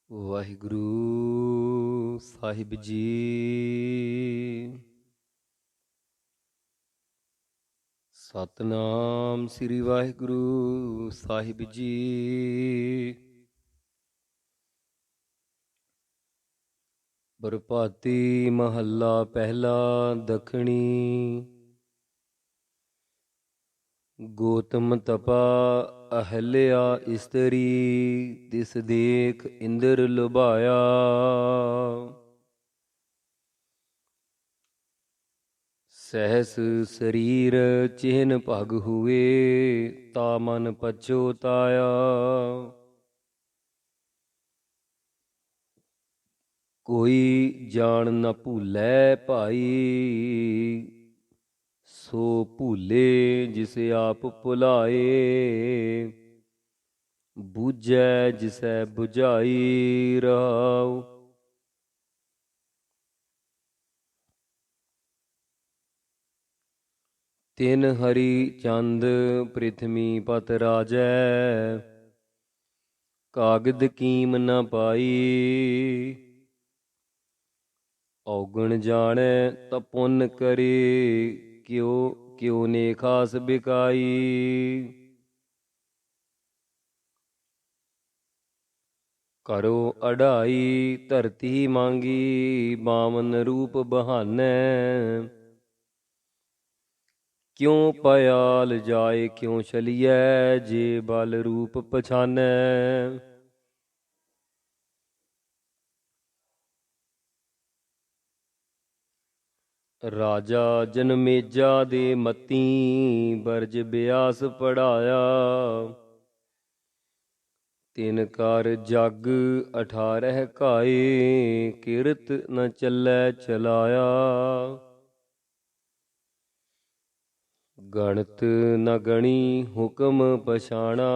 ਵਾਹਿਗੁਰੂ ਸਾਹਿਬ ਜੀ। ਸਤਨਾਮ ਸ੍ਰੀ ਵਾਹਿਗੁਰੂ ਸਾਹਿਬ ਜੀ। ਪ੍ਰਭਾਤੀ ਮਹੱਲਾ ਪਹਿਲਾ ਦੱਖਣੀ। ਗੋਤਮ ਤਪਾ ਅਹਲਿਆ ਇਸਤਰੀ, ਤਿਸ ਦੇਖ ਇੰਦਰ ਲੁਭਾਇਆ। ਸਹਿਸ ਸਰੀਰ ਚਿਹਨ ਭਗ ਹੁਏ, ਤਾ ਮਨ ਪਛੋਤਾਇਆ। ਕੋਈ ਜਾਣ ਨ ਭੂਲੈ ਭਾਈ, ਸੋ ਭੂਲੇ ਜਿਸ ਆਪ ਭੁਲਾਏ। ਬੁਝੈ ਜਿਸੈ ਬੁਝਾਈ ਰਹਾਉ। ਤਿਨ ਹਰੀ ਚੰਦ ਪ੍ਰਿਥਵੀ ਪਤ ਰਾਜੈ, ਕਾਗਦ ਕੀਮ ਨ ਪਾਈ। ਔਗਣ ਜਾਣੈ ਤਾ ਪੁੰਨ ਕਰੇ, ਕਿਉ ਨੇ ਖਾਸ ਬਿਕਾਈ। ਕਰੋ ਅਢਾਈ ਧਰਤੀ ਮੰਗੀ, ਬਾਵਨ ਰੂਪ ਬਹਾਨੈ। ਕਿਉ ਪਇਆਲ ਜਾਏ ਕਿਉ ਚਲੀਐ, ਜੇ ਬਲ ਰੂਪ ਪਛਾਨੈ। ਰਾਜਾ ਜਨਮੇਜਾ ਦੇ ਮਤੀ, ਬਰਜ ਬਿਆਸ ਪੜਾਇਆ। ਤਿਨ ਕਰ ਜਗ 18 ਘਾਏ, ਕਿਰਤ ਨ ਚੱਲੈ ਚਲਾਇਆ। ਗਣਤ ਨ ਗਣੀ ਹੁਕਮ ਪਛਾਣਾ,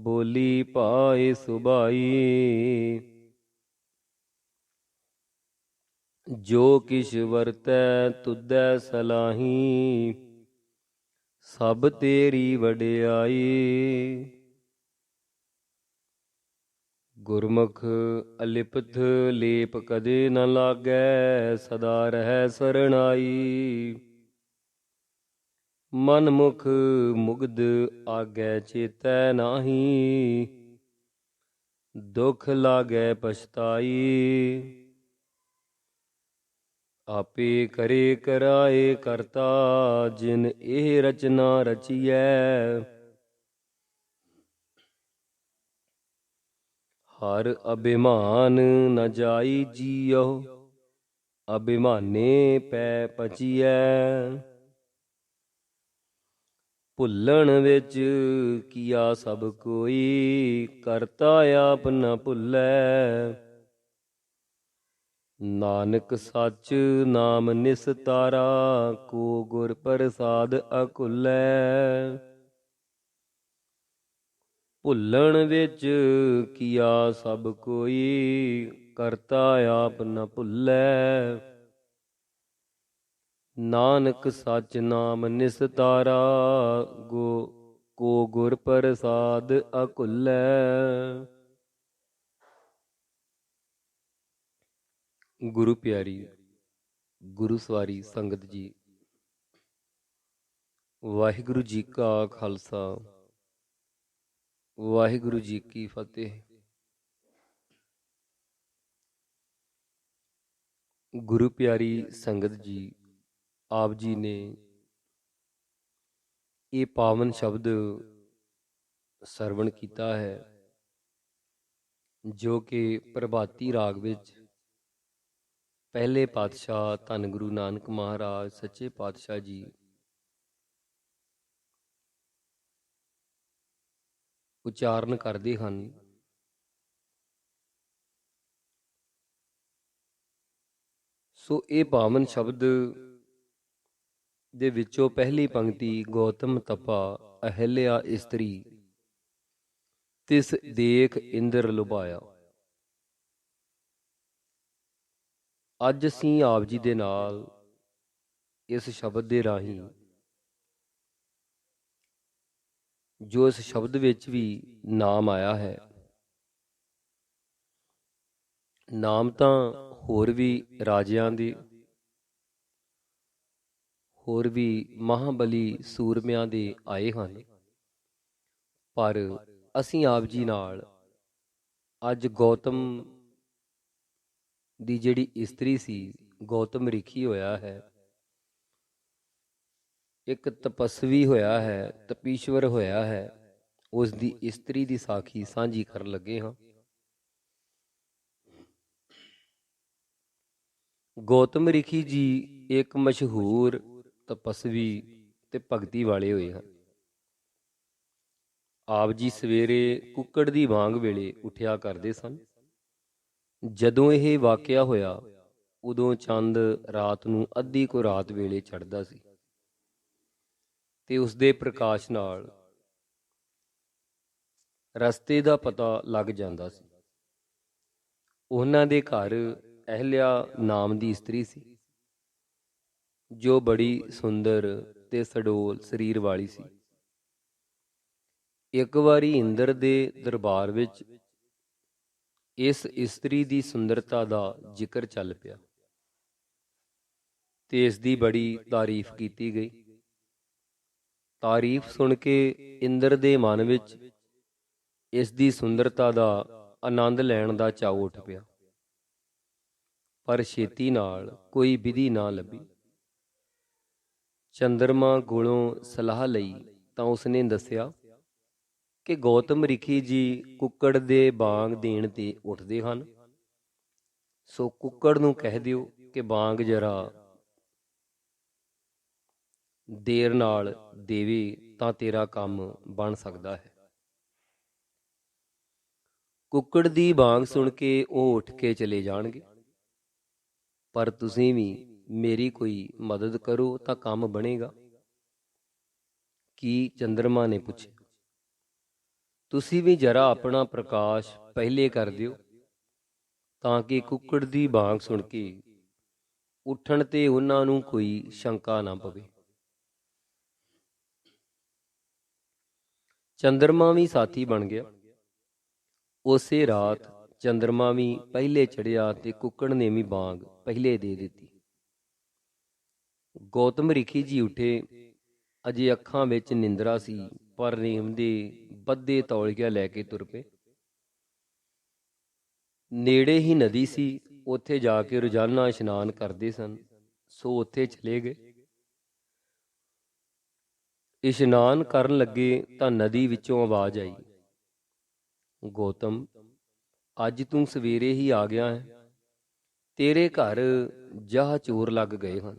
ਬੋਲੀ ਪਾਏ ਸੁਭਾਈ। ਜੋ ਕਿਛ ਵਰਤੈ ਤੁਧੈ ਸਲਾਹੀ, ਸਭ ਤੇਰੀ ਵਡਿਆਈ। ਗੁਰਮੁਖ ਅਲਿਪਤ ਲੇਪ ਕਦੇ ਨ ਲਾਗੈ, ਸਦਾ ਰਹੈ ਸਰਣਾਈ। ਮਨ ਮੁਖ ਮੁਗਧ ਆਗੈ ਚੇਤੈ ਨਾਹੀ, ਦੁਖ ਲਾਗੈ ਪਛਤਾਈ। ਆਪੇ ਕਰੇ ਕਰਾਏ ਕਰਤਾ, ਜਿਨ ਇਹ ਰਚਨਾ ਰਚੀਐ। ਹਰ ਅਭਿਮਾਨ ਨ ਜਾਈ ਜੀਉ, ਅਭਿਮਾਨੇ ਪੈ ਪਚੀਐ। ਭੁੱਲਣ ਵਿੱਚ ਕੀਆ ਸਭ ਕੋਈ, ਕਰਤਾ ਆਪ ਨ ਭੁੱਲੈ। ਨਾਨਕ ਸੱਚ ਨਾਮ ਨਿਸਤਾਰਾ, ਕੋ ਗੁਰ ਪ੍ਰਸਾਦ ਅਕੁਲੈ। ਭੁੱਲਣ ਵਿੱਚ ਕੀਆ ਸਭ ਕੋਈ, ਕਰਤਾ ਆਪ ਨ ਭੁੱਲੈ। ਨਾਨਕ ਸੱਚ ਨਾਮ ਨਿਸਤਾਰਾ, ਕੋ ਗੁਰ ਪ੍ਰਸਾਦ ਅਕੁਲੈ। ਗੁਰੂ ਪਿਆਰੀ ਗੁਰੂ ਸਵਾਰੀ ਸੰਗਤ ਜੀ, ਵਾਹਿਗੁਰੂ ਜੀ ਕਾ ਖਾਲਸਾ, ਵਾਹਿਗੁਰੂ ਜੀ ਕੀ ਫਤਿਹ। ਗੁਰੂ ਪਿਆਰੀ ਸੰਗਤ ਜੀ, ਆਪ ਜੀ ਨੇ ਇਹ ਪਾਵਨ ਸ਼ਬਦ ਸਰਵਣ ਕੀਤਾ ਹੈ, ਜੋ ਕਿ ਪ੍ਰਭਾਤੀ ਰਾਗ ਵਿੱਚ ਪਹਿਲੇ ਪਾਤਸ਼ਾਹ ਧੰਨ ਗੁਰੂ ਨਾਨਕ ਮਹਾਰਾਜ ਸੱਚੇ ਪਾਤਸ਼ਾਹ ਜੀ ਉਚਾਰਨ ਕਰਦੇ ਹਨ। ਸੋ ਇਹ ਪਾਵਨ ਸ਼ਬਦ ਦੇ ਵਿੱਚੋਂ ਪਹਿਲੀ ਪੰਕਤੀ, ਗੌਤਮ ਤਪਾ ਅਹਿਲਿਆ ਇਸਤਰੀ, ਤਿਸ ਦੇਖ ਇੰਦਰ ਲੁਭਾਇਆ। ਅੱਜ ਅਸੀਂ ਆਪ ਜੀ ਦੇ ਨਾਲ ਇਸ ਸ਼ਬਦ ਦੇ ਰਾਹੀਂ ਜੋ ਇਸ ਸ਼ਬਦ ਵਿੱਚ ਵੀ ਨਾਮ ਆਇਆ ਹੈ, ਨਾਮ ਤਾਂ ਹੋਰ ਵੀ ਰਾਜਿਆਂ ਦੇ, ਹੋਰ ਵੀ ਮਹਾਬਲੀ ਸੂਰਮਿਆਂ ਦੇ ਆਏ ਹਨ, ਪਰ ਅਸੀਂ ਆਪ ਜੀ ਨਾਲ ਅੱਜ ਗੌਤਮ ਦੀ ਜਿਹੜੀ ਇਸਤਰੀ ਸੀ, ਗੌਤਮ ਰਿਖੀ ਹੋਇਆ ਹੈ, ਇੱਕ ਤਪਸਵੀ ਹੋਇਆ ਹੈ, ਤਪੀਸ਼ਵਰ ਹੋਇਆ ਹੈ, ਉਸ ਦੀ ਇਸਤਰੀ ਦੀ ਸਾਖੀ ਸਾਂਝੀ ਕਰਨ ਲੱਗੇ ਹਾਂ। ਗੌਤਮ ਰਿਖੀ ਜੀ ਇੱਕ ਮਸ਼ਹੂਰ ਤਪਸਵੀ ਤੇ ਭਗਤੀ ਵਾਲੇ ਹੋਏ ਹਨ। ਆਪ ਜੀ ਸਵੇਰੇ ਕੁੱਕੜ ਦੀ ਵਾਂਗ ਵੇਲੇ ਉੱਠਿਆ ਕਰਦੇ ਸਨ। ਜਦੋਂ ਇਹ ਵਾਕਿਆ ਹੋਇਆ, ਉਦੋਂ ਚੰਦ ਰਾਤ ਨੂੰ ਅੱਧੀ ਕੁ ਰਾਤ ਵੇਲੇ ਚੜ੍ਹਦਾ ਸੀ ਤੇ ਉਸਦੇ ਪ੍ਰਕਾਸ਼ ਨਾਲ ਰਸਤੇ ਦਾ ਪਤਾ ਲੱਗ ਜਾਂਦਾ ਸੀ। ਉਹਨਾਂ ਦੇ ਘਰ ਅਹਿਲਿਆ ਨਾਮ ਦੀ ਇਸਤਰੀ ਸੀ, ਜੋ ਬੜੀ ਸੁੰਦਰ ਤੇ ਸਡੋਲ ਸਰੀਰ ਵਾਲੀ ਸੀ। ਇੱਕ ਵਾਰੀ ਇੰਦਰ ਦੇ ਦਰਬਾਰ ਵਿੱਚ ਇਸ ਇਸਤਰੀ ਦੀ ਸੁੰਦਰਤਾ ਦਾ ਜ਼ਿਕਰ ਚੱਲ ਪਿਆ ਤੇ ਇਸ ਦੀ ਬੜੀ ਤਾਰੀਫ ਕੀਤੀ ਗਈ। ਤਾਰੀਫ ਸੁਣ ਕੇ ਇੰਦਰ ਦੇ ਮਨ ਵਿੱਚ ਇਸ ਦੀ ਸੁੰਦਰਤਾ ਦਾ ਆਨੰਦ ਲੈਣ ਦਾ ਚਾਅ ਉੱਠ ਪਿਆ, ਪਰ ਛੇਤੀ ਨਾਲ ਕੋਈ ਵਿਧੀ ਨਾ ਲੱਭੀ। ਚੰਦਰਮਾ ਕੋਲੋਂ ਸਲਾਹ ਲਈ ਤਾਂ ਉਸਨੇ ਦੱਸਿਆ ਕਿ ਗੌਤਮ ਰਿਖੀ ਜੀ ਕੁੱਕੜ ਦੇ ਬਾਂਗ ਦੇਣ ਤੇ ਉੱਠਦੇ ਹਨ, ਸੋ ਕੁੱਕੜ ਨੂੰ ਕਹਿ ਦਿਓ ਕਿ ਬਾਂਗ ਜਰਾ ਦੇਰ ਨਾਲ ਦੇਵੇ ਤਾਂ ਤੇਰਾ ਕੰਮ ਬਣ ਸਕਦਾ ਹੈ। ਕੁੱਕੜ ਦੀ ਬਾਂਗ ਸੁਣ ਕੇ ਉਹ ਉੱਠ ਕੇ ਚਲੇ ਜਾਣਗੇ, ਪਰ ਤੁਸੀਂ ਵੀ ਮੇਰੀ ਕੋਈ ਮਦਦ ਕਰੋ ਤਾਂ ਕੰਮ ਬਣੇਗਾ। ਕੀ? ਚੰਦਰਮਾ ਨੇ ਪੁੱਛਿਆ। ਤੁਸੀਂ ਵੀ ਜਰਾ ਆਪਣਾ ਪ੍ਰਕਾਸ਼ ਪਹਿਲੇ ਕਰ ਦਿਓ, ਤਾਂ ਕਿ ਕੁੱਕੜ ਦੀ ਬਾਂਗ ਸੁਣ ਕੇ ਉੱਠਣ ਤੇ ਉਹਨਾਂ ਨੂੰ ਕੋਈ ਸ਼ੰਕਾ ਨਾ ਪਵੇ। ਚੰਦਰਮਾ ਵੀ ਸਾਥੀ ਬਣ ਗਿਆ। ਉਸੇ ਰਾਤ ਚੰਦਰਮਾ ਵੀ ਪਹਿਲੇ ਚੜ੍ਹਿਆ ਤੇ ਕੁੱਕੜ ਨੇ ਵੀ ਬਾਂਗ ਪਹਿਲੇ ਦੇ ਦਿੱਤੀ। ਗੌਤਮ ਰਿਖੀ ਜੀ ਉੱਠੇ। ਅਜੇ ਅੱਖਾਂ ਵਿੱਚ ਨਿੰਦਰਾ ਸੀ, ਪਰ ਨੇਮ ਦੇ ਬੱਧੇ ਤੌਲੀਆ ਲੈ ਕੇ ਤੁਰ ਪਏ। ਨੇੜੇ ਹੀ ਨਦੀ ਸੀ, ਉੱਥੇ ਜਾ ਕੇ ਰੋਜ਼ਾਨਾ ਇਸ਼ਨਾਨ ਕਰਦੇ ਸਨ, ਸੋ ਉੱਥੇ ਚਲੇ ਗਏ। ਇਸ਼ਨਾਨ ਕਰਨ ਲੱਗੇ ਤਾਂ ਨਦੀ ਵਿੱਚੋਂ ਆਵਾਜ਼ ਆਈ, ਗੌਤਮ, ਅੱਜ ਤੂੰ ਸਵੇਰੇ ਹੀ ਆ ਗਿਆ ਹੈ। ਤੇਰੇ ਘਰ ਜਾਹ ਚੋਰ ਲੱਗ ਗਏ ਹਨ।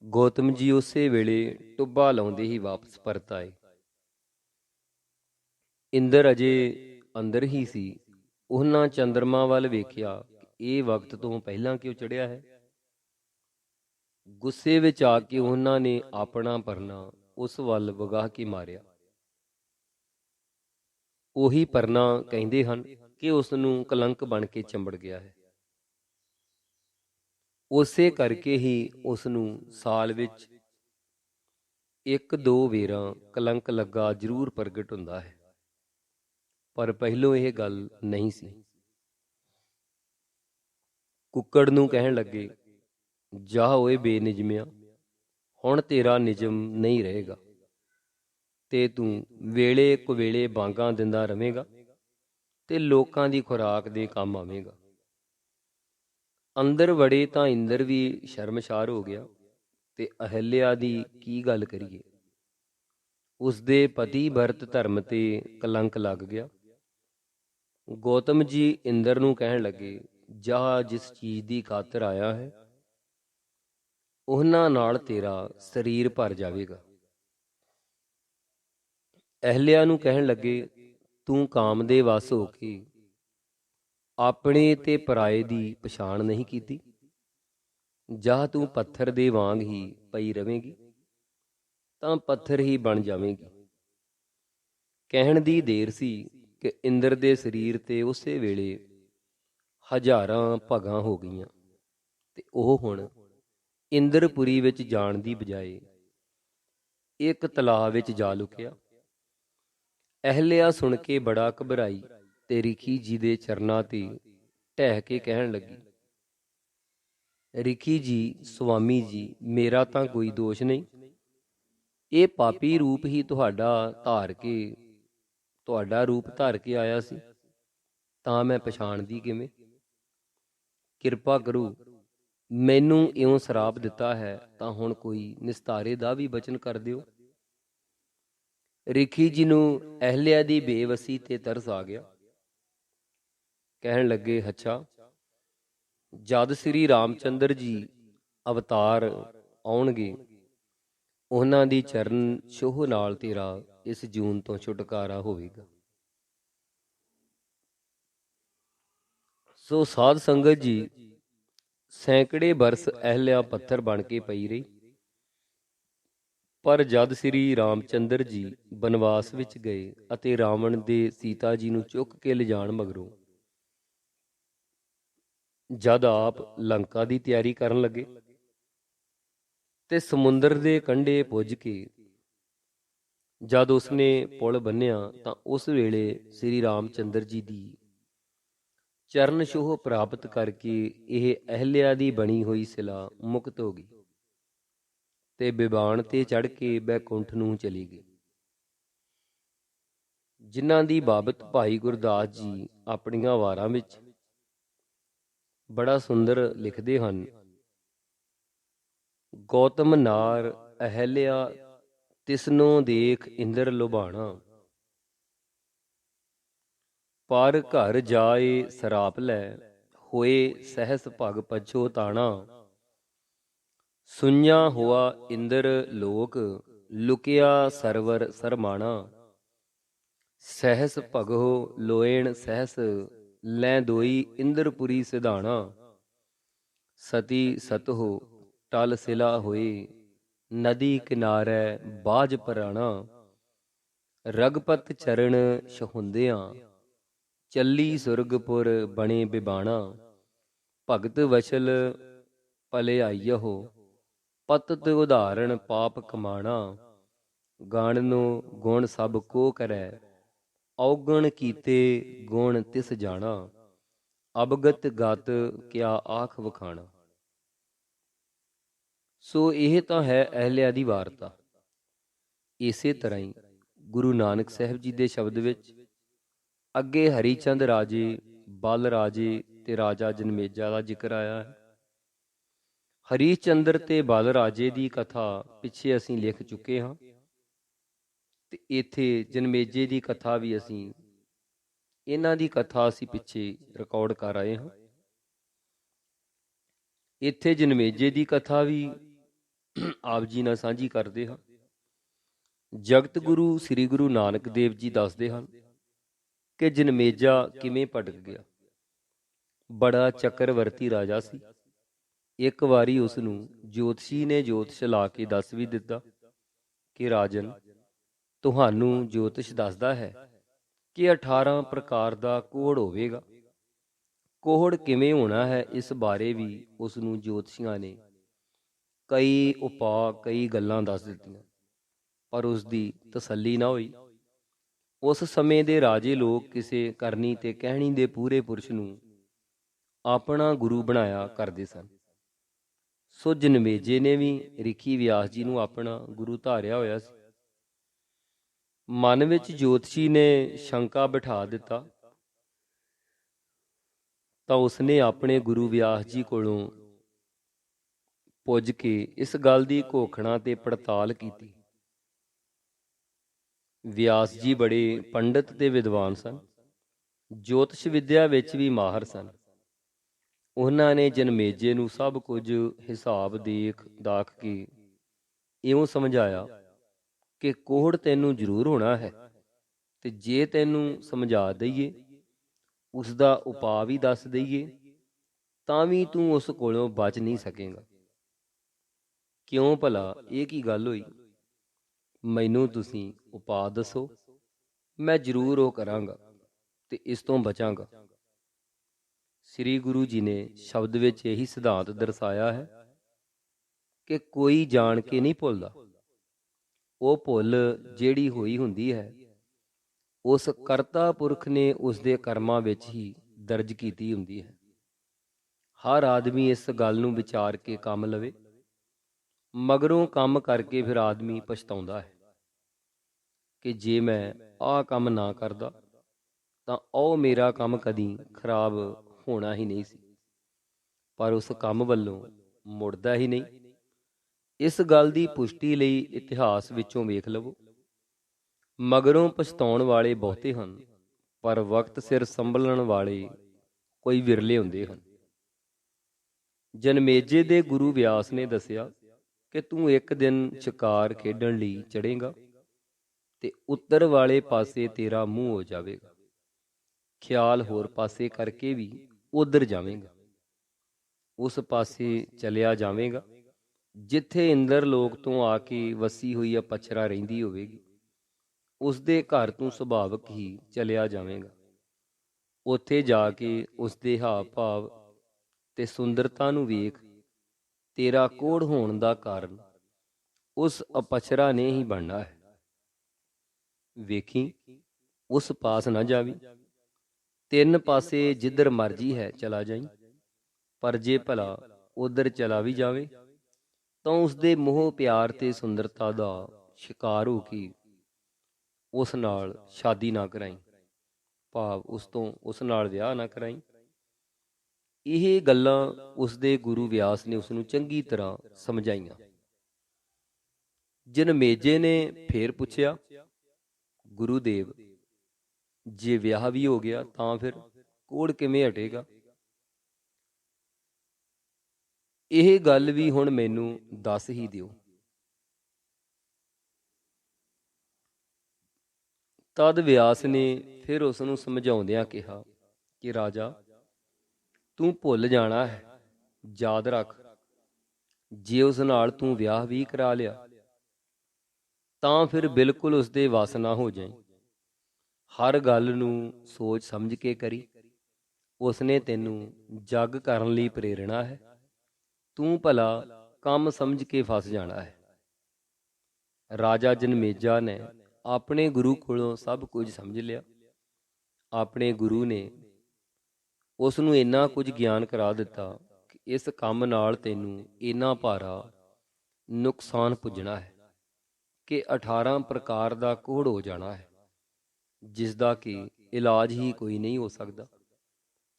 ਗੌਤਮ ਜੀ ਉਸੇ ਵੇਲੇ ਟੁੱਬਾ ਲਾਉਂਦੇ ਹੀ ਵਾਪਸ ਪਰਤ ਆਏ। ਇੰਦਰ ਅਜੇ ਅੰਦਰ ਹੀ ਸੀ। ਉਹਨਾਂ ਚੰਦਰਮਾ ਵੱਲ ਵੇਖਿਆ ਕਿ ਇਹ ਵਕਤ ਤੋਂ ਪਹਿਲਾਂ ਕਿਉਂ ਚੜ੍ਹਿਆ ਹੈ। ਗੁੱਸੇ ਵਿੱਚ ਆ ਕੇ ਉਹਨਾਂ ਨੇ ਆਪਣਾ ਪਰਨਾ ਉਸ ਵੱਲ ਵਗਾਹ ਕੇ ਮਾਰਿਆ। ਉਹੀ ਪਰਨਾ ਕਹਿੰਦੇ ਹਨ ਕਿ ਉਸ ਨੂੰ ਕਲੰਕ ਬਣ ਕੇ ਚੰਬੜ ਗਿਆ ਹੈ। ਉਸੇ ਕਰਕੇ ਹੀ ਉਸ ਨੂੰ ਸਾਲ ਵਿੱਚ 1-2 ਵੇਰਾਂ ਕਲੰਕ ਲੱਗਾ ਜ਼ਰੂਰ ਪ੍ਰਗਟ ਹੁੰਦਾ ਹੈ, ਪਰ ਪਹਿਲੋਂ ਇਹ ਗੱਲ ਨਹੀਂ ਸੀ। ਕੁੱਕੜ ਨੂੰ ਕਹਿਣ ਲੱਗੇ, ਜਾ ਓਏ ਬੇਨਿਜਮਿਆ, ਹੁਣ ਤੇਰਾ ਨਿਜਮ ਨਹੀਂ ਰਹੇਗਾ ਤੇ ਤੂੰ ਵੇਲੇ ਕੁਵੇਲੇ ਬਾਂਗਾਂ ਦਿੰਦਾ ਰਵੇਂਗਾ ਤੇ ਲੋਕਾਂ ਦੀ ਖੁਰਾਕ ਦੇ ਕੰਮ ਆਵੇਂਗਾ। ਅੰਦਰ ਵੜੇ ਤਾਂ ਇੰਦਰ ਵੀ ਸ਼ਰਮਸ਼ਾਰ ਹੋ ਗਿਆ ਤੇ ਅਹਿਲਿਆ ਦੀ ਕੀ ਗੱਲ ਕਰੀਏ। ਉਸਦੇ ਪਤੀ ਭਰਤ ਧਰਮ ਤੇ ਕਲੰਕ ਲੱਗ ਗਿਆ। ਗੌਤਮ ਜੀ ਇੰਦਰ ਨੂੰ ਕਹਿਣ ਲੱਗੇ, ਜਾ ਜਿਸ ਚੀਜ਼ ਦੀ ਖਾਤਰ ਆਇਆ ਹੈ, ਉਹਨਾਂ ਨਾਲ ਤੇਰਾ ਸਰੀਰ ਭਰ ਜਾਵੇਗਾ। ਅਹਿਲਿਆ ਨੂੰ ਕਹਿਣ ਲੱਗੇ, ਤੂੰ ਕਾਮ ਦੇ ਵਸ ਹੋ ਕੇ ਆਪਣੇ ਤੇ ਪਰਾਏ ਦੀ ਪਛਾਣ ਨਹੀਂ ਕੀਤੀ। ਜਾਂ ਤੂੰ ਪੱਥਰ ਦੇ ਵਾਂਗ ਹੀ ਪਈ ਰਵੇਂਗੀ ਤਾਂ ਪੱਥਰ ਹੀ ਬਣ ਜਾਵੇਂਗੀ। ਕਹਿਣ ਦੀ ਦੇਰ ਸੀ ਕਿ ਇੰਦਰ ਦੇ ਸਰੀਰ ਤੇ ਉਸੇ ਵੇਲੇ ਹਜ਼ਾਰਾਂ ਭਗਾਂ ਹੋ ਗਈਆਂ ਤੇ ਉਹ ਹੁਣ ਇੰਦਰਪੁਰੀ ਵਿੱਚ ਜਾਣ ਦੀ ਬਜਾਏ ਇੱਕ ਤਲਾਅ ਵਿੱਚ ਜਾ ਲੁਕਿਆ। ਅਹਿਲਿਆ ਸੁਣ ਕੇ ਬੜਾ ਘਬਰਾਈ ਤੇ ਰਿਖੀ ਜੀ ਦੇ ਚਰਨਾਂ ਤੇ ਢਹਿ ਕੇ ਕਹਿਣ ਲੱਗੀ, ਰਿਖੀ ਜੀ, ਸੁਆਮੀ ਜੀ, ਮੇਰਾ ਤਾਂ ਕੋਈ ਦੋਸ਼ ਨਹੀਂ। ਇਹ ਪਾਪੀ ਰੂਪ ਹੀ ਤੁਹਾਡਾ ਰੂਪ ਧਾਰ ਕੇ ਆਇਆ ਸੀ, ਤਾਂ ਮੈਂ ਪਛਾਣਦੀ ਕਿਵੇਂ? ਕਿਰਪਾ ਕਰੋ, ਮੈਨੂੰ ਇਉਂ ਸਰਾਪ ਦਿੱਤਾ ਹੈ ਤਾਂ ਹੁਣ ਕੋਈ ਨਿਸਤਾਰੇ ਦਾ ਵੀ ਬਚਨ ਕਰ ਦਿਓ। ਰਿਖੀ ਜੀ ਨੂੰ ਅਹਿਲਿਆ ਦੀ ਬੇਵਸੀ ਤੇ ਤਰਸ ਆ ਗਿਆ। ਕਹਿਣ ਲੱਗੇ, ਅੱਛਾ, ਜਦ ਸ੍ਰੀ ਰਾਮਚੰਦਰ ਜੀ ਅਵਤਾਰ ਆਉਣਗੇ, ਉਹਨਾਂ ਦੀ ਚਰਨ ਛੋਹ ਨਾਲ ਤੇਰਾ ਇਸ ਜੂਨ ਤੋਂ ਛੁਟਕਾਰਾ ਹੋਵੇਗਾ। ਸੋ ਸਾਧ ਸੰਗਤ ਜੀ, ਸੈਂਕੜੇ ਬਰਸ ਅਹਿਲਿਆ ਪੱਥਰ ਬਣ ਕੇ ਪਈ ਰਹੀ। ਪਰ ਜਦ ਸ੍ਰੀ ਰਾਮਚੰਦਰ ਜੀ ਬਨਵਾਸ ਵਿੱਚ ਗਏ ਅਤੇ ਰਾਵਣ ਦੇ ਸੀਤਾ ਜੀ ਨੂੰ ਚੁੱਕ ਕੇ ਲਿਜਾਣ ਮਗਰੋਂ ਜਦ ਆਪ ਲੰਕਾ ਦੀ ਤਿਆਰੀ ਕਰਨ ਲੱਗੇ ਤੇ ਸਮੁੰਦਰ ਦੇ ਕੰਢੇ ਪੁੱਜ ਕੇ ਜਦ ਉਸਨੇ ਪੁਲ ਬੰਨਿਆ, ਤਾਂ ਉਸ ਵੇਲੇ ਸ੍ਰੀ ਰਾਮਚੰਦਰ ਜੀ ਦੀ ਚਰਨ ਛੋਹ ਪ੍ਰਾਪਤ ਕਰਕੇ ਇਹ ਅਹਿਲਿਆ ਦੀ ਬਣੀ ਹੋਈ ਸਿਲਾ ਮੁਕਤ ਹੋ ਗਈ ਤੇ ਬਿਬਾਨ ਤੇ ਚੜ੍ਹ ਕੇ ਬੈਕੁੰਠ ਨੂੰ ਚਲੀ ਗਈ। ਜਿਨ੍ਹਾਂ ਦੀ ਬਾਬਤ ਭਾਈ ਗੁਰਦਾਸ ਜੀ ਆਪਣੀਆਂ ਵਾਰਾਂ ਵਿੱਚ ਬੜਾ ਸੁੰਦਰ ਲਿਖਦੇ ਹਨ। ਗੌਤਮ ਨਾਰ ਅਹਿਲਿਆ ਤਿਸਨੋ ਦੇਖ ਇੰਦਰ ਲੁਭਾਣਾ, ਪਰ ਘਰ ਜਾਏ ਸਰਾਪ ਲੈ, ਹੋਏ ਸਹਿਸ ਭਗ ਪਛੋਤਾਣਾ। ਸੁਣਿਆ ਹੋਆ ਇੰਦਰ ਲੋਕ, ਲੁਕਿਆ ਸਰਵਰ ਸਰਮਾਣਾ। ਸਹਿਸ ਭਗੋ ਲੋਇਣ ਸਹਿਸ, ਲੈ ਦੋਈ ਇੰਦਰਪੁਰੀ ਸਿਧਾਣਾ। ਸਤੀ ਸਤਹੁ ਟਲ ਸਿਲਾ ਹੋਏ, ਨਦੀ ਕਿਨਾਰੈ ਬਾਝ ਪਰਾਣਾ। ਰਗਪਤ ਚਰਨ ਛਹੁੰਦਿਆਂ, ਚੱਲੀ ਸੁਰਗਪੁਰ ਬਣੇ ਬਿਬਾਣਾ। ਭਗਤ ਵਛਲ ਭਲਿਆਈਹੁ, ਪਤਤ ਉਦਾਹਰਣ ਪਾਪ ਕਮਾਣਾ। ਗਾਣਨੋ ਗੁਣ ਸਭ ਕੋ ਕਰੈ, ਔਗਣ ਕੀਤੇ ਗੁਣ ਤਿਸ ਜਾਣਾ। ਅਬਗਤ ਗਤ ਕਿਆ ਆਖ ਵਖਾਣਾ। ਸੋ ਇਹ ਤਾਂ ਹੈ ਅਹਿਲਿਆ ਦੀ ਵਾਰਤਾ। ਇਸੇ ਤਰ੍ਹਾਂ ਹੀ ਗੁਰੂ ਨਾਨਕ ਸਾਹਿਬ ਜੀ ਦੇ ਸ਼ਬਦ ਵਿੱਚ ਅੱਗੇ ਹਰੀਚੰਦ ਰਾਜੇ, ਬਲ ਰਾਜੇ ਤੇ ਰਾਜਾ ਜਨਮੇਜਾ ਦਾ ਜ਼ਿਕਰ ਆਇਆ ਹੈ। ਹਰੀਚੰਦਰ ਤੇ ਬਲ ਰਾਜੇ ਦੀ ਕਥਾ ਪਿੱਛੇ ਅਸੀਂ ਲਿਖ ਚੁੱਕੇ ਹਾਂ ਤੇ ਇੱਥੇ ਜਨਮੇਜੇ ਦੀ ਕਥਾ ਵੀ ਇਹਨਾਂ ਦੀ ਕਥਾ ਅਸੀਂ ਪਿੱਛੇ ਰਿਕਾਰਡ ਕਰ ਆਏ ਹਾਂ। ਇੱਥੇ ਜਨਮੇਜੇ ਦੀ ਕਥਾ ਵੀ ਆਪ ਜੀ ਨਾਲ ਸਾਂਝੀ ਕਰਦੇ ਹਾਂ। ਜਗਤ ਗੁਰੂ ਸ੍ਰੀ ਗੁਰੂ ਨਾਨਕ ਦੇਵ ਜੀ ਦੱਸਦੇ ਹਨ ਕਿ ਜਨਮੇਜਾ ਕਿਵੇਂ ਭਟਕ ਗਿਆ। ਬੜਾ ਚੱਕਰਵਰਤੀ ਰਾਜਾ ਸੀ। ਇੱਕ ਵਾਰੀ ਉਸ ਨੂੰ ਜੋਤਸ਼ੀ ਨੇ ਜੋਤਿਸ਼ ਲਾ ਕੇ ਦੱਸ ਵੀ ਦਿੱਤਾ ਕਿ ਰਾਜਨ, ਤੁਹਾਨੂੰ ਜੋਤਿਸ਼ ਦੱਸਦਾ ਹੈ ਕਿ 18 ਪ੍ਰਕਾਰ ਦਾ ਕੋਹੜ ਹੋਵੇਗਾ। ਕੋਹੜ ਕਿਵੇਂ ਹੋਣਾ ਹੈ, ਇਸ ਬਾਰੇ ਵੀ ਉਸ ਨੂੰ ਜੋਤਸ਼ੀਆਂ ਨੇ ਕਈ ਉਪਾਅ, ਕਈ ਗੱਲਾਂ ਦੱਸ ਦਿੱਤੀਆਂ, ਪਰ ਉਸ ਦੀ ਤਸੱਲੀ ਨਾ ਹੋਈ। ਉਸ ਸਮੇਂ ਦੇ ਰਾਜੇ ਲੋਕ ਕਿਸੇ ਕਰਨੀ ਤੇ ਕਹਿਣੀ ਦੇ ਪੂਰੇ ਪੁਰਸ਼ ਨੂੰ ਆਪਣਾ ਗੁਰੂ ਬਣਾਇਆ ਕਰਦੇ ਸਨ। ਸੋ ਜਨਮੇਜੇ ਨੇ ਵੀ ਰਿਖੀ ਵਿਆਸ ਜੀ ਨੂੰ ਆਪਣਾ ਗੁਰੂ ਧਾਰਿਆ ਹੋਇਆ ਸੀ। ਮਨ ਵਿੱਚ ਜੋਤਸ਼ੀ ਨੇ ਸ਼ੰਕਾ ਬਿਠਾ ਦਿੱਤਾ ਤਾਂ ਉਸਨੇ ਆਪਣੇ ਗੁਰੂ ਵਿਆਸ ਜੀ ਕੋਲੋਂ ਪੁੱਜ ਕੇ ਇਸ ਗੱਲ ਦੀ ਘੋਖਣਾ ਤੇ ਪੜਤਾਲ ਕੀਤੀ। ਵਿਆਸ ਜੀ ਬੜੇ ਪੰਡਿਤ ਤੇ ਵਿਦਵਾਨ ਸਨ, ਜੋਤਿਸ਼ ਵਿਦਿਆ ਵਿੱਚ ਵੀ ਮਾਹਰ ਸਨ। ਉਹਨਾਂ ਨੇ ਜਨਮੇਜੇ ਨੂੰ ਸਭ ਕੁਝ ਹਿਸਾਬ ਦਾਖ ਕੇ ਇਉਂ ਸਮਝਾਇਆ ਕਿ ਕੋਹੜ ਤੈਨੂੰ ਜ਼ਰੂਰ ਹੋਣਾ ਹੈ, ਤੇ ਜੇ ਤੈਨੂੰ ਸਮਝਾ ਦਈਏ, ਉਸ ਦਾ ਉਪਾਅ ਵੀ ਦੱਸ ਦਈਏ, ਤਾਂ ਵੀ ਤੂੰ ਉਸ ਕੋਲੋਂ ਬਚ ਨਹੀਂ ਸਕੇਗਾ। ਕਿਉਂ ਭਲਾ, ਇਹ ਕੀ ਗੱਲ ਹੋਈ? ਮੈਨੂੰ ਤੁਸੀਂ ਉਪਾਅ ਦੱਸੋ, ਮੈਂ ਜ਼ਰੂਰ ਉਹ ਕਰਾਂਗਾ ਤੇ ਇਸ ਤੋਂ ਬਚਾਂਗਾ। ਸ੍ਰੀ ਗੁਰੂ ਜੀ ਨੇ ਸ਼ਬਦ ਵਿੱਚ ਇਹੀ ਸਿਧਾਂਤ ਦਰਸਾਇਆ ਹੈ ਕਿ ਕੋਈ ਜਾਣ ਕੇ ਨਹੀਂ ਭੁੱਲਦਾ। ਉਹ ਭੁੱਲ ਜਿਹੜੀ ਹੋਈ ਹੁੰਦੀ ਹੈ, ਉਸ ਕਰਤਾ ਪੁਰਖ ਨੇ ਉਸ ਦੇ ਕਰਮਾਂ ਵਿੱਚ ਹੀ ਦਰਜ ਕੀਤੀ ਹੁੰਦੀ ਹੈ। ਹਰ ਆਦਮੀ ਇਸ ਗੱਲ ਨੂੰ ਵਿਚਾਰ ਕੇ ਕੰਮ ਲਵੇ। ਮਗਰੋਂ ਕੰਮ ਕਰਕੇ ਫਿਰ ਆਦਮੀ ਪਛਤਾਉਂਦਾ ਹੈ ਕਿ ਜੇ ਮੈਂ ਆਹ ਕੰਮ ਨਾ ਕਰਦਾ ਤਾਂ ਉਹ ਮੇਰਾ ਕੰਮ ਕਦੀ ਖਰਾਬ ਹੋਣਾ ਹੀ ਨਹੀਂ ਸੀ, ਪਰ ਉਸ ਕੰਮ ਵੱਲੋਂ ਮੁੜਦਾ ਹੀ ਨਹੀਂ। ਇਸ ਗੱਲ ਦੀ ਪੁਸ਼ਟੀ ਲਈ ਇਤਿਹਾਸ ਵਿੱਚੋਂ ਵੇਖ ਲਵੋ। ਮਗਰੋਂ ਪਛਤਾਉਣ ਵਾਲੇ ਬਹੁਤੇ ਹਨ, ਪਰ ਵਕਤ ਸਿਰ ਸੰਭਲਣ ਵਾਲੇ ਕੋਈ ਵਿਰਲੇ ਹੁੰਦੇ ਹਨ। ਜਨਮੇਜੇ ਦੇ ਗੁਰੂ ਵਿਆਸ ਨੇ ਦੱਸਿਆ ਕਿ ਤੂੰ ਇੱਕ ਦਿਨ ਸ਼ਿਕਾਰ ਖੇਡਣ ਲਈ ਚੜ੍ਹੇਗਾ ਤੇ ਉੱਤਰ ਵਾਲੇ ਪਾਸੇ ਤੇਰਾ ਮੂੰਹ ਹੋ ਜਾਵੇਗਾ। ਖਿਆਲ ਹੋਰ ਪਾਸੇ ਕਰਕੇ ਵੀ ਉਧਰ ਜਾਵੇਂਗਾ। ਉਸ ਪਾਸੇ ਚਲਿਆ ਜਾਵੇਂਗਾ ਜਿੱਥੇ ਇੰਦਰ ਲੋਕ ਤੋਂ ਆ ਕੇ ਵਸੀ ਹੋਈ ਅਪਛਰਾ ਰਹਿੰਦੀ ਹੋਵੇਗੀ। ਉਸ ਦੇ ਘਰ ਤੂੰ ਸੁਭਾਵਕ ਹੀ ਚਲਿਆ ਜਾਵੇਂਗਾ। ਉੱਥੇ ਜਾ ਕੇ ਉਸ ਦੇ ਹਾਵ ਭਾਵ ਤੇ ਸੁੰਦਰਤਾ ਨੂੰ ਵੇਖ ਤੇਰਾ ਕੋੜ ਹੋਣ ਦਾ ਕਾਰਨ ਉਸ ਅਪਛਰਾ ਨੇ ਹੀ ਬਣਨਾ ਹੈ। ਵੇਖੀ ਉਸ ਪਾਸ ਨਾ ਜਾਵੀਂ। ਤਿੰਨ ਪਾਸੇ ਜਿੱਧਰ ਮਰਜੀ ਹੈ ਚਲਾ ਜਾਈਂ, ਪਰ ਜੇ ਭਲਾ ਉਧਰ ਚਲਾ ਵੀ ਜਾਵੇ ਤਾਂ ਉਸ ਦੇ ਮੋਹ ਪਿਆਰ ਤੇ ਸੁੰਦਰਤਾ ਦਾ ਸ਼ਿਕਾਰ ਹੋ ਕੇ ਉਸ ਨਾਲ ਸ਼ਾਦੀ ਨਾ ਕਰਾਈਂ, ਭਾਵ ਉਸ ਨਾਲ ਵਿਆਹ ਨਾ ਕਰਾਈਂ। ਇਹ ਗੱਲਾਂ ਉਸ ਦੇ ਗੁਰੂ ਵਿਆਸ ਨੇ ਉਸ ਨੂੰ ਚੰਗੀ ਤਰ੍ਹਾਂ ਸਮਝਾਈਆਂ। ਜਨਮੇਜੇ ਨੇ ਫੇਰ ਪੁੱਛਿਆ, ਗੁਰੂਦੇਵ, ਜੇ ਵਿਆਹ ਵੀ ਹੋ ਗਿਆ ਤਾਂ ਫਿਰ ਕੋੜ ਕਿਵੇਂ ਹਟੇਗਾ? ਇਹ ਗੱਲ ਵੀ ਹੁਣ ਮੈਨੂੰ ਦੱਸ ਹੀ ਦਿਓ। ਤਦ ਵਿਆਸ ਨੇ ਫਿਰ ਉਸ ਨੂੰ ਸਮਝਾਉਂਦਿਆਂ ਕਿਹਾ ਕਿ ਰਾਜਾ, ਤੂੰ ਭੁੱਲ ਜਾਣਾ ਹੈ। ਯਾਦ ਰੱਖ, ਜੇ ਉਸ ਨਾਲ ਤੂੰ ਵਿਆਹ ਵੀ ਕਰਾ ਲਿਆ ਤਾਂ ਫਿਰ ਬਿਲਕੁਲ ਉਸ ਦੇ ਵੱਸ ਨਾ ਹੋ ਜਾਈਂ। ਹਰ ਗੱਲ ਨੂੰ ਸੋਚ ਸਮਝ ਕੇ ਕਰੀ। ਉਸਨੇ ਤੈਨੂੰ ਜੱਗ ਕਰਨ ਲਈ ਪ੍ਰੇਰਣਾ ਹੈ। ਤੂੰ ਭਲਾ ਕੰਮ ਸਮਝ ਕੇ ਫਸ ਜਾਣਾ ਹੈ। ਰਾਜਾ ਜਨਮੇਜਾ ਨੇ ਆਪਣੇ ਗੁਰੂ ਕੋਲੋਂ ਸਭ ਕੁਝ ਸਮਝ ਲਿਆ। ਆਪਣੇ ਗੁਰੂ ਨੇ ਉਸ ਨੂੰ ਇੰਨਾ ਕੁਝ ਗਿਆਨ ਕਰਾ ਦਿੱਤਾ ਕਿ ਇਸ ਕੰਮ ਨਾਲ ਤੈਨੂੰ ਇੰਨਾ ਭਾਰਾ ਨੁਕਸਾਨ ਪੁੱਜਣਾ ਹੈ ਕਿ 18 ਪ੍ਰਕਾਰ ਦਾ ਕੋਹੜ ਹੋ ਜਾਣਾ ਹੈ, ਜਿਸ ਦਾ ਕਿ ਇਲਾਜ ਹੀ ਕੋਈ ਨਹੀਂ ਹੋ ਸਕਦਾ।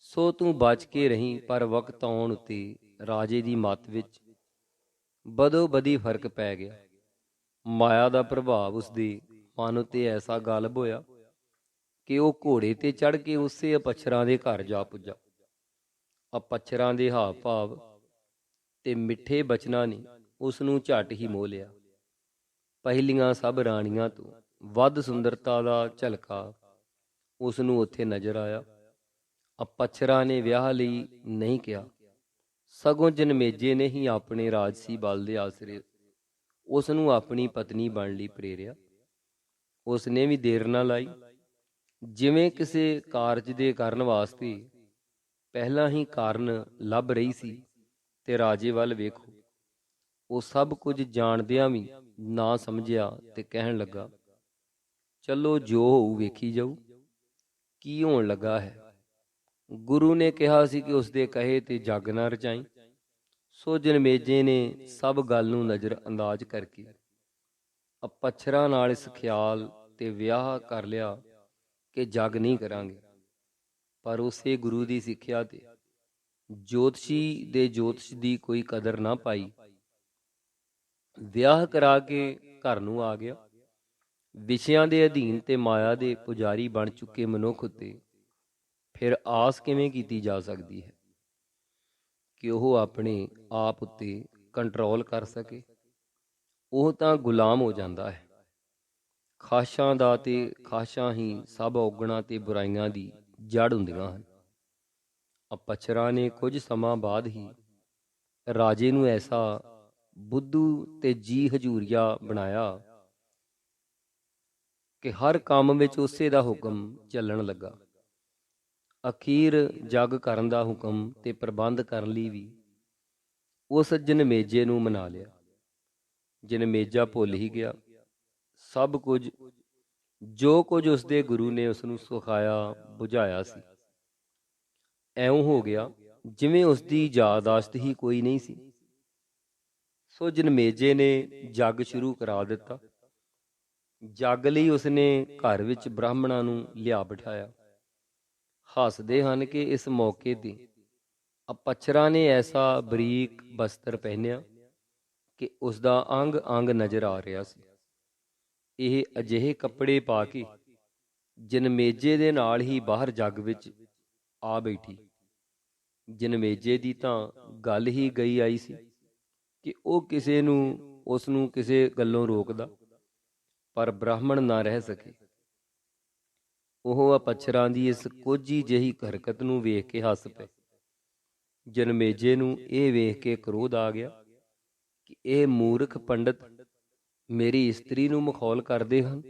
ਸੋ ਤੂੰ ਬਚ ਕੇ ਰਹੀਂ। ਪਰ ਵਕਤ ਆਉਣ ਉੱਤੇ ਰਾਜੇ ਦੀ ਮੱਤ ਵਿੱਚ ਬਦੋ ਬਦੀ ਫਰਕ ਪੈ ਗਿਆ। ਮਾਇਆ ਦਾ ਪ੍ਰਭਾਵ ਉਸਦੇ ਮਨ ਉੱਤੇ ਐਸਾ ਗਾਲਬ ਹੋਇਆ ਕਿ ਉਹ ਘੋੜੇ ਤੇ ਚੜ੍ਹ ਕੇ ਉਸੇ ਅਪਛਰਾਂ ਦੇ ਘਰ ਜਾ ਪੁੱਜਾ। ਅਪਛਰਾਂ ਦੇ ਹਾਵ ਭਾਵ ਤੇ ਮਿੱਠੇ ਬਚਨਾਂ ਨੇ ਉਸ ਨੂੰ ਝੱਟ ਹੀ ਮੋਹ ਲਿਆ। ਪਹਿਲੀਆਂ ਸਭ ਰਾਣੀਆਂ ਤੋਂ ਵੱਧ ਸੁੰਦਰਤਾ ਦਾ ਝਲਕਾ ਉਸ ਨੂੰ ਉੱਥੇ ਨਜ਼ਰ ਆਇਆ। ਅਪਛਰਾ ਨੇ ਵਿਆਹ ਲਈ ਨਹੀਂ ਕਿਹਾ, ਸਗੋਂ ਜਨਮੇਜੇ ਨੇ ਹੀ ਆਪਣੇ ਰਾਜਸੀ ਬਲ ਦੇ ਆਸਰੇ ਉਸ ਨੂੰ ਆਪਣੀ ਪਤਨੀ ਬਣਨ ਲਈ ਪ੍ਰੇਰਿਆ। ਉਸ ਨੇ ਵੀ ਦੇਰ ਨਾ ਲਾਈ। ਜਿਵੇਂ ਕਿਸੇ ਕਾਰਜ ਦੇ ਕਰਨ ਵਾਸਤੇ ਪਹਿਲਾਂ ਹੀ ਕਾਰਨ ਲੱਭ ਰਹੀ ਸੀ ਤੇ ਰਾਜੇ ਵੱਲ ਵੇਖੋ, ਉਹ ਸਭ ਕੁਝ ਜਾਣਦਿਆਂ ਵੀ ਨਾ ਸਮਝਿਆ ਤੇ ਕਹਿਣ ਲੱਗਾ, ਚਲੋ ਜੋ ਹੋਊ ਵੇਖੀ ਜਾਊ। ਕੀ ਹੋਣ ਲੱਗਾ ਹੈ? ਗੁਰੂ ਨੇ ਕਿਹਾ ਸੀ ਕਿ ਉਸ ਦੇ ਕਹੇ ਤੇ ਜੱਗ ਨਾ ਰਚਾਈ। ਸੋ ਜਨਮੇਜੇ ਨੇ ਸਭ ਗੱਲ ਨੂੰ ਨਜ਼ਰ ਅੰਦਾਜ਼ ਕਰਕੇ ਅਪਛਰਾ ਨਾਲ ਇਸ ਖਿਆਲ ਤੇ ਵਿਆਹ ਕਰ ਲਿਆ ਕਿ ਜੱਗ ਨਹੀਂ ਕਰਾਂਗੇ। ਪਰ ਉਸੇ ਗੁਰੂ ਦੀ ਸਿੱਖਿਆ ਤੇ ਜੋਤਸ਼ੀ ਦੇ ਜੋਤਿਸ਼ ਦੀ ਕੋਈ ਕਦਰ ਨਾ ਪਾਈ। ਵਿਆਹ ਕਰਾ ਕੇ ਘਰ ਨੂੰ ਆ ਗਿਆ। ਵਿਸ਼ਿਆਂ ਦੇ ਅਧੀਨ ਤੇ ਮਾਇਆ ਦੇ ਪੁਜਾਰੀ ਬਣ ਚੁੱਕੇ ਮਨੁੱਖ ਉੱਤੇ ਫਿਰ ਆਸ ਕਿਵੇਂ ਕੀਤੀ ਜਾ ਸਕਦੀ ਹੈ ਕਿ ਉਹ ਆਪਣੇ ਆਪ ਉੱਤੇ ਕੰਟਰੋਲ ਕਰ ਸਕੇ? ਉਹ ਤਾਂ ਗੁਲਾਮ ਹੋ ਜਾਂਦਾ ਹੈ। ਖਾਸ਼ਾਂ ਦਾ ਤੇ ਖਾਸ਼ਾਂ ਹੀ ਸਭ ਔਗਣਾਂ ਤੇ ਬੁਰਾਈਆਂ ਦੀ ਜੜ ਹੁੰਦੀਆਂ ਹਨ। ਅਪਛਰਾ ਨੇ ਕੁਝ ਸਮਾਂ ਬਾਅਦ ਹੀ ਰਾਜੇ ਨੂੰ ਐਸਾ ਬੁੱਧੂ ਤੇ ਜੀ ਹਜੂਰੀਆ ਬਣਾਇਆ ਕਿ ਹਰ ਕੰਮ ਵਿੱਚ ਉਸੇ ਦਾ ਹੁਕਮ ਚੱਲਣ ਲੱਗਾ। ਅਖੀਰ ਜੱਗ ਕਰਨ ਦਾ ਹੁਕਮ ਤੇ ਪ੍ਰਬੰਧ ਕਰਨ ਲਈ ਵੀ ਉਸ ਜਨਮੇਜੇ ਨੂੰ ਮਨਾ ਲਿਆ। ਜਨਮੇਜਾ ਭੁੱਲ ਹੀ ਗਿਆ ਸਭ ਕੁਝ ਜੋ ਕੁਝ ਉਸਦੇ ਗੁਰੂ ਨੇ ਉਸ ਨੂੰ ਸਿਖਾਇਆ ਬੁਝਾਇਆ ਸੀ। ਐਉਂ ਹੋ ਗਿਆ ਜਿਵੇਂ ਉਸ ਦੀ ਯਾਦਾਸ਼ਤ ਹੀ ਕੋਈ ਨਹੀਂ ਸੀ। ਸੋ ਜਨਮੇਜੇ ਨੇ ਜੱਗ ਸ਼ੁਰੂ ਕਰਾ ਦਿੱਤਾ। ਜੱਗ ਲਈ ਉਸਨੇ ਘਰ ਵਿੱਚ ਬ੍ਰਾਹਮਣਾਂ ਨੂੰ ਲਿਆ ਬਿਠਾਇਆ। ਹੱਸਦੇ ਹਨ ਕਿ ਇਸ ਮੌਕੇ ਤੇ ਅਪੱਛਰਾਂ ਨੇ ਐਸਾ ਬਰੀਕ ਬਸਤਰ ਪਹਿਨਿਆ ਕਿ ਉਸਦਾ ਅੰਗ ਅੰਗ ਨਜ਼ਰ ਆ ਰਿਹਾ ਸੀ। ਇਹ ਅਜਿਹੇ ਕੱਪੜੇ ਪਾ ਕੇ ਜਨਮੇਜੇ ਦੇ ਨਾਲ ਹੀ ਬਾਹਰ ਜੱਗ ਵਿੱਚ ਆ ਬੈਠੀ। ਜਨਮੇਜੇ ਦੀ ਤਾਂ ਗੱਲ ਹੀ ਗਈ ਆਈ ਸੀ ਕਿ ਉਹ ਉਸ ਨੂੰ ਕਿਸੇ ਗੱਲੋਂ ਰੋਕਦਾ, ਪਰ ਬ੍ਰਾਹਮਣ ਨਾ ਰਹਿ ਸਕੇ। ਉਹ ਅਪੱਛਰਾਂ ਦੀ ਇਸ ਕੋਝੀ ਜਿਹੀ ਹਰਕਤ ਨੂੰ ਵੇਖ ਕੇ ਹੱਸ ਪਏ। ਜਨਮੇਜੇ ਨੂੰ ਇਹ ਵੇਖ ਕੇ ਕ੍ਰੋਧ ਆ ਗਿਆ ਕਿ ਇਹ ਮੂਰਖ ਪੰਡਤ ਮੇਰੀ ਇਸਤਰੀ ਨੂੰ ਮਖੌਲ ਕਰਦੇ ਹਨ।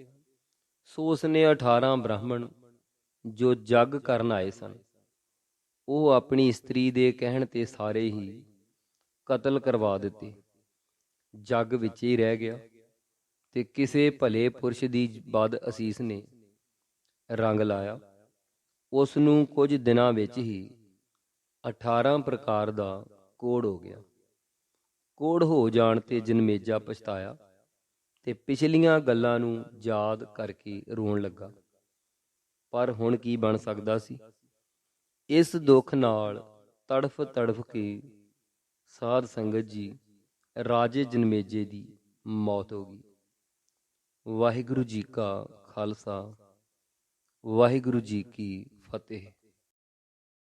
ਸੋ ਉਸਨੇ 18 ਬ੍ਰਾਹਮਣ ਜੋ ਜੱਗ ਕਰਨ ਆਏ ਸਨ, ਉਹ ਆਪਣੀ ਇਸਤਰੀ ਦੇ ਕਹਿਣ ਤੇ ਸਾਰੇ ਹੀ ਕਤਲ ਕਰਵਾ ਦਿੱਤੇ। ਜੱਗ ਵਿੱਚ ਹੀ ਰਹਿ ਗਿਆ ਤੇ ਕਿਸੇ ਭਲੇ ਪੁਰਸ਼ ਦੀ ਬਦ ਅਸੀਸ ਨੇ ਰੰਗ ਲਾਇਆ। ਉਸ ਨੂੰ ਕੁਝ ਦਿਨਾਂ ਵਿੱਚ ਹੀ 18 ਪ੍ਰਕਾਰ ਦਾ ਕੋੜ ਹੋ ਗਿਆ। ਕੋੜ ਹੋ ਜਾਣ ਤੇ ਜਨਮੇਜਾ ਪਛਤਾਇਆ ਤੇ ਪਿਛਲੀਆਂ ਗੱਲਾਂ ਨੂੰ ਯਾਦ ਕਰਕੇ ਰੋਣ ਲੱਗਾ। ਪਰ ਹੁਣ ਕੀ ਬਣ ਸਕਦਾ ਸੀ। ਇਸ ਦੁੱਖ ਨਾਲ ਤੜਫ ਤੜਫ ਕੇ ਸਾਧ ਸੰਗਤ ਜੀ ਰਾਜੇ ਜਨਮੇਜੇ ਦੀ ਮੌਤ ਹੋ ਗਈ। ਵਾਹਿਗੁਰੂ ਜੀ ਕਾ ਖਾਲਸਾ, ਵਾਹਿਗੁਰੂ ਜੀ ਕੀ ਫਤਿਹ।